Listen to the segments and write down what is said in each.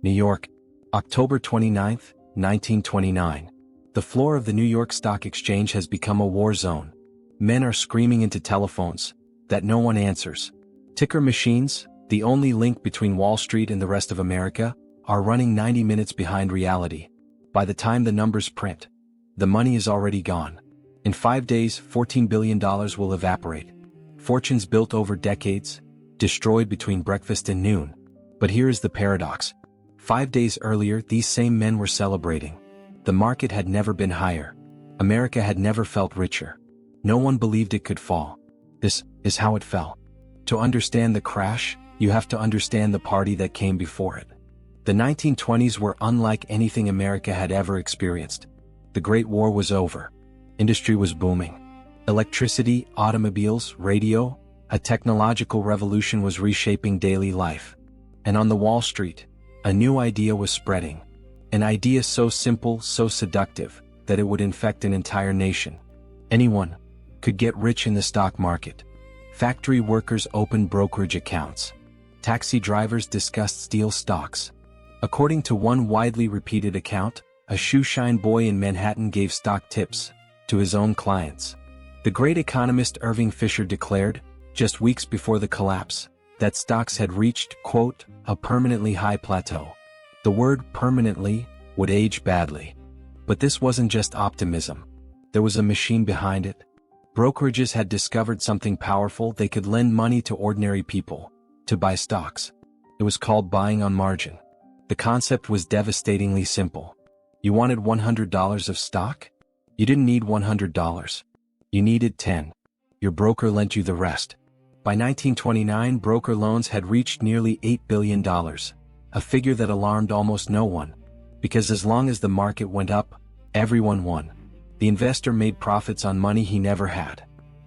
New York, October 29, 1929. The floor of the New York Stock Exchange has become a war zone. Men are screaming into telephones that no one answers. Ticker machines, the only link between Wall Street and the rest of America, are running 90 minutes behind reality. By the time the numbers print, the money is already gone. In 5 days, $14 billion will evaporate. Fortunes built over decades, destroyed between breakfast and noon. But here is the paradox. 5 days earlier, these same men were celebrating. The market had never been higher. America had never felt richer. No one believed it could fall. This is how it fell. To understand the crash, you have to understand the party that came before it. The 1920s were unlike anything America had ever experienced. The Great War was over. Industry was booming. Electricity, automobiles, radio, a technological revolution was reshaping daily life. And on the Wall Street, a new idea was spreading. An idea so simple, so seductive, that it would infect an entire nation. Anyone could get rich in the stock market. Factory workers opened brokerage accounts. Taxi drivers discussed steal stocks. According to one widely repeated account, a shoeshine boy in Manhattan gave stock tips to his own clients. The great economist Irving Fisher declared, just weeks before the collapse, that stocks had reached, quote, a permanently high plateau. The word permanently would age badly. But this wasn't just optimism. There was a machine behind it. Brokerages had discovered something powerful. They could lend money to ordinary people to buy stocks. It was called buying on margin. The concept was devastatingly simple. You wanted $100 of stock? You didn't need $100. You needed 10. Your broker lent you the rest. By 1929, broker loans had reached nearly $8 billion, a figure that alarmed almost no one, because as long as the market went up, everyone won. The investor made profits on money he never had.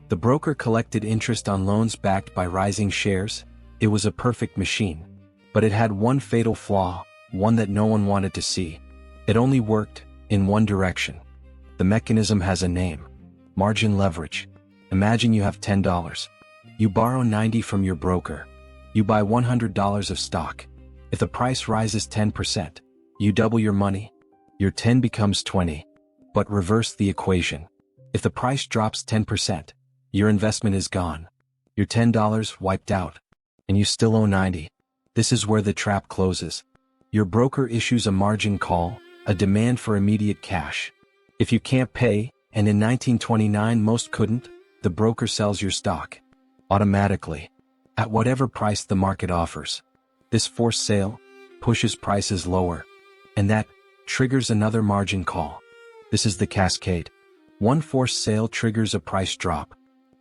The broker collected interest on loans backed by rising shares. It was a perfect machine. But it had one fatal flaw, one that no one wanted to see. It only worked in one direction. The mechanism has a name: margin leverage. Imagine you have $10. You borrow $90 from your broker. You buy $100 of stock. If the price rises 10%, you double your money. Your 10 becomes 20. But reverse the equation. If the price drops 10%, your investment is gone. Your $10 wiped out. And you still owe 90. This is where the trap closes. Your broker issues a margin call, a demand for immediate cash. If you can't pay, and in 1929 most couldn't, the broker sells your stock. Automatically. At whatever price the market offers. This forced sale pushes prices lower. And that triggers another margin call. This is the cascade. One forced sale triggers a price drop.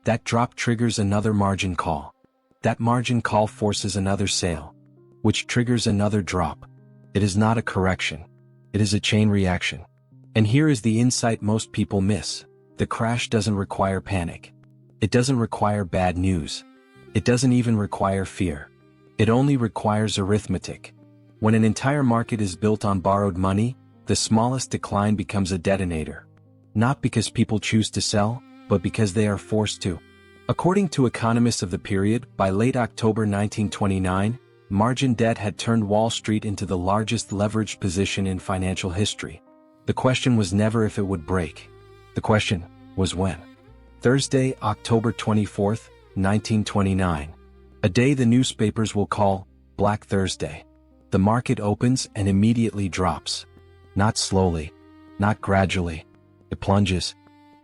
That drop triggers another margin call. That margin call forces another sale, which triggers another drop. It is not a correction. It is a chain reaction. And here is the insight most people miss. The crash doesn't require panic. It doesn't require bad news. It doesn't even require fear. It only requires arithmetic. When an entire market is built on borrowed money, the smallest decline becomes a detonator. Not because people choose to sell, but because they are forced to. According to economists of the period, by late October 1929, margin debt had turned Wall Street into the largest leveraged position in financial history. The question was never if it would break. The question was when. Thursday, October 24, 1929. A day the newspapers will call Black Thursday. The market opens and immediately drops. Not slowly. Not gradually. It plunges.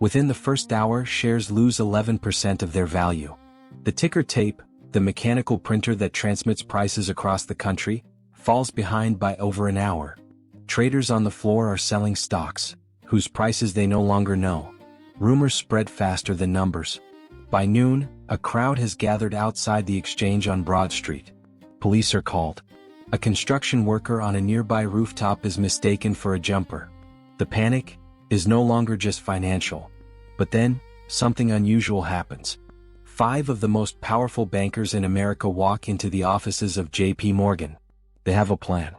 Within the first hour, shares lose 11% of their value. The ticker tape, the mechanical printer that transmits prices across the country, falls behind by over an hour. Traders on the floor are selling stocks, whose prices they no longer know. Rumors spread faster than numbers. By noon, a crowd has gathered outside the exchange on Broad Street. Police are called. A construction worker on a nearby rooftop is mistaken for a jumper. The panic is no longer just financial. But then, something unusual happens. 5 of the most powerful bankers in America walk into the offices of J.P. Morgan. They have a plan.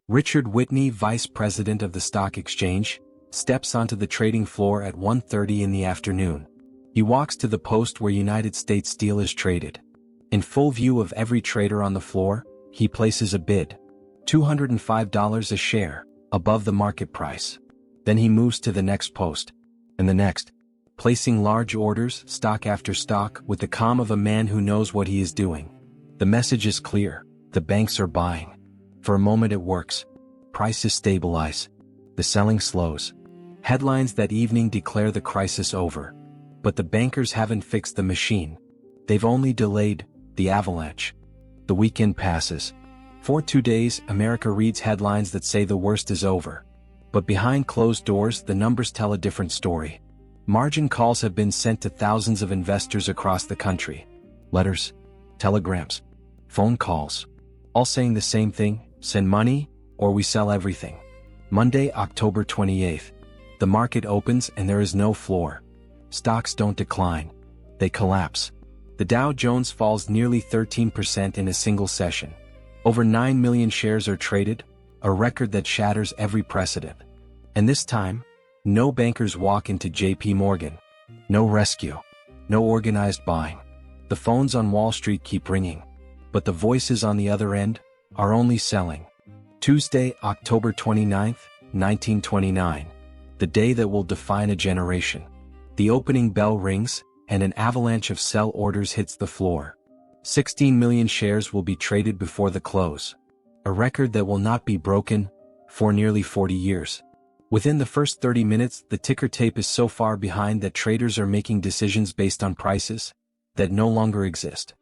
Richard Whitney, vice president of the stock exchange, steps onto the trading floor at 1:30 in the afternoon. He walks to the post where United States Steel is traded. In full view of every trader on the floor, he places a bid. $205 a share, above the market price. Then he moves to the next post, and the next, placing large orders, stock after stock, with the calm of a man who knows what he is doing. The message is clear: the banks are buying. For a moment it works. Prices stabilize. The selling slows. Headlines that evening declare the crisis over. But the bankers haven't fixed the machine. They've only delayed the avalanche. The weekend passes. For 2 days, America reads headlines that say the worst is over. But behind closed doors, the numbers tell a different story. Margin calls have been sent to thousands of investors across the country. Letters, telegrams, phone calls, all saying the same thing: send money, or we sell everything. Monday, October 28th. The market opens and there is no floor. Stocks don't decline. They collapse. The Dow Jones falls nearly 13% in a single session. Over 9 million shares are traded, a record that shatters every precedent. And this time, no bankers walk into JP Morgan. No rescue. No organized buying. The phones on Wall Street keep ringing. But the voices on the other end are only selling. Tuesday, October 29th, 1929. The day that will define a generation. The opening bell rings, and an avalanche of sell orders hits the floor. 16 million shares will be traded before the close. A record that will not be broken for nearly 40 years. Within the first 30 minutes, the ticker tape is so far behind that traders are making decisions based on prices that no longer exist.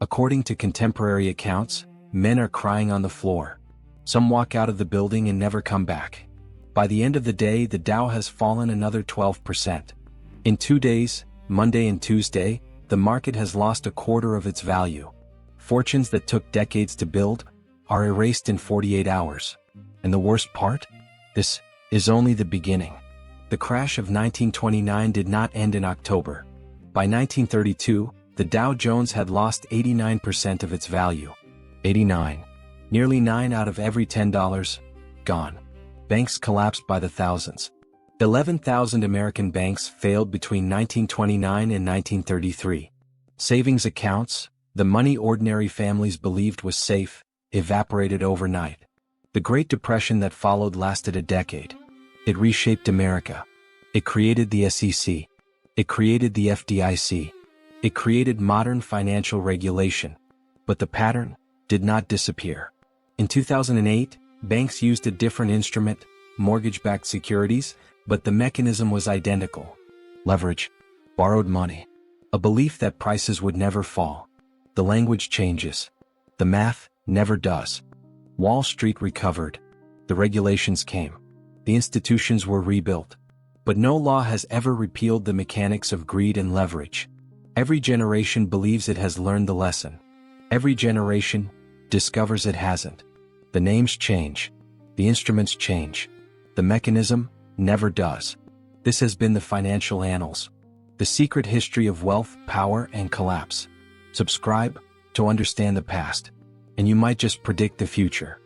According to contemporary accounts, men are crying on the floor. Some walk out of the building and never come back. By the end of the day, the Dow has fallen another 12%. In 2 days, Monday and Tuesday, the market has lost a quarter of its value. Fortunes that took decades to build are erased in 48 hours. And the worst part? This is only the beginning. The crash of 1929 did not end in October. By 1932, the Dow Jones had lost 89% of its value. 89. Nearly 9 out of every $10 gone. Banks collapsed by the thousands. 11,000 American banks failed between 1929 and 1933. Savings accounts, the money ordinary families believed was safe, evaporated overnight. The Great Depression that followed lasted a decade. It reshaped America. It created the SEC. It created the FDIC. It created modern financial regulation. But the pattern did not disappear. In 2008, banks used a different instrument, mortgage-backed securities, but the mechanism was identical. Leverage, borrowed money, a belief that prices would never fall. The language changes. The math never does. Wall Street recovered. The regulations came. The institutions were rebuilt. But no law has ever repealed the mechanics of greed and leverage. Every generation believes it has learned the lesson. Every generation discovers it hasn't. The names change. The instruments change. The mechanism never does. This has been the Financial Annals. The secret history of wealth, power, and collapse. Subscribe to understand the past, and you might just predict the future.